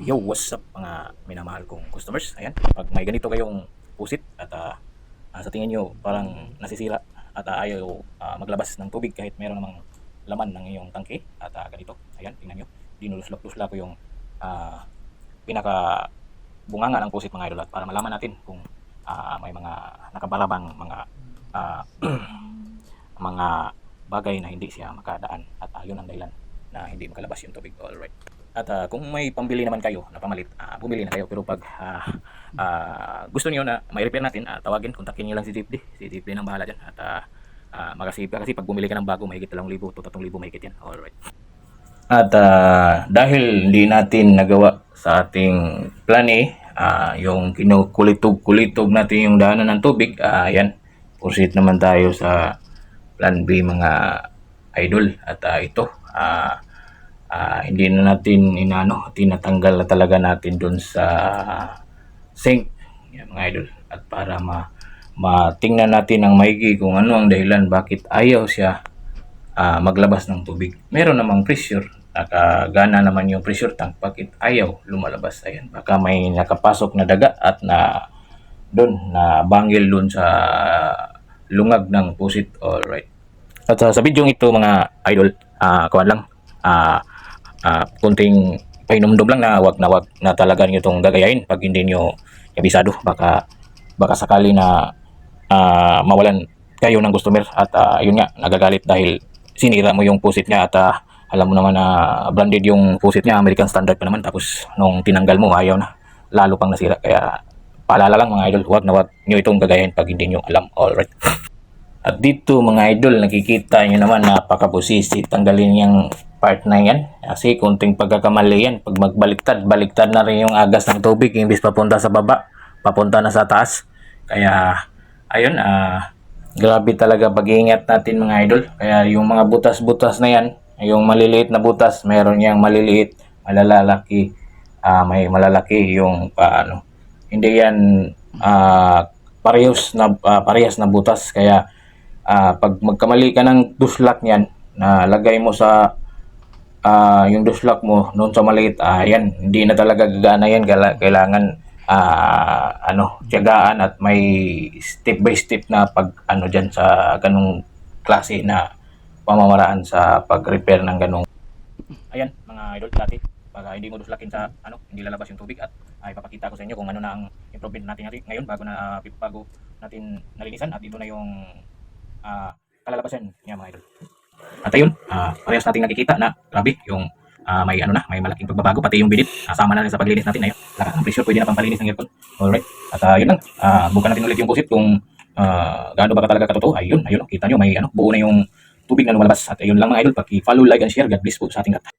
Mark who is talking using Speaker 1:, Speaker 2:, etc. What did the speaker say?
Speaker 1: Yo, what's up mga minamahal kong customers? Ayan, pag may ganito kayong pusit at sa tingin nyo parang nasisira at ayaw maglabas ng tubig kahit meron namang laman ng iyong tangke at ganito. Ayan, tingnan nyo, dinuluslo-lusla ko yung pinaka bunganga ng pusit mga idol at para malaman natin kung may mga nakabarabang mga mga bagay na hindi siya makadaan at yun ang dahilan na hindi makalabas yung tubig. Alright. At kung may pambili naman kayo na pamalit, bumili na kayo. Pero pag gusto niyo na may repair natin, tawagin, kontakin niyo lang si Jeep D. Si Jeep D nang bahala dyan. At kasi pag bumili ka ng bago, mahigit 2,000 to 3,000 mahigit yan. Alright. At dahil hindi natin nagawa sa ating plan A, yung kinukulitog-kulitog natin yung daanan ng tubig, yan, proceed naman tayo sa plan B mga idol. At ito, hindi na natin tinatanggal na talaga natin dun sa sink, yan, mga idol. At para matingnan natin ng maigi kung ano ang dahilan bakit ayaw siya maglabas ng tubig. Meron namang pressure, nakagana naman yung pressure tank, bakit ayaw lumalabas? Ayan, baka may nakapasok na daga at na bangil dun sa lungag ng pusit. Alright. At sa video ito mga idol, kuwan lang, kunting pahinumdum lang na wag na talaga niyo itong gagayain pag hindi niyo kabisado. Baka sakali na mawalan kayo ng customer at yun nga, nagagalit dahil sinira mo yung pusit niya at alam mo naman na branded yung pusit niya, American Standard pa naman, tapos nung tinanggal mo ayaw na, lalo pang nasira. Kaya paalala lang mga idol, wag niyo itong gagayain pag hindi niyo alam. Alright. At dito mga idol, nakikita nyo naman napakabusisi. Tanggalin yung part na yan. Kasi kunting pagkakamali yan. Pag baliktad na rin yung agas ng tubig. Imbis papunta sa baba, papunta na sa taas. Kaya, ayun, grabe talaga pag-iingat natin mga idol. Kaya yung mga butas-butas na yan, yung maliliit na butas, meron yang maliliit, malalaki, may malalaki yung paano. Hindi yan parehas na butas. Kaya, pag magkamali ka ng duslak niyan, na lagay mo sa yung duslak mo noon sa maliit, yan, hindi na talaga gagana yan. Kailangan tiyagaan at may step by step na pag dyan sa ganung klase na pamamaraan sa pag-repair ng ganung. Ayan mga idol, dati pag hindi mo duslakin sa hindi lalabas yung tubig. At ipapakita ko sa inyo kung ano na ang improvement natin ngayon bago natin nalinisan. At ito na yung kalalabasan niya mga idol. At ayun, parehas nating nakikita na grabe yung may malaking pagbabago, pati yung binit sama na rin sa paglinis natin. Ayun, lahat ng pressure pwede na pampalinis ng aircon. Alright. At yun lang, bukan natin ulit yung pusit kung gaano ba talaga katotoo. Ayun, kita nyo may buo na yung tubig na lumalabas. At ayun lang mga idol, paki-follow, like and share. God bless po sa ating lahat.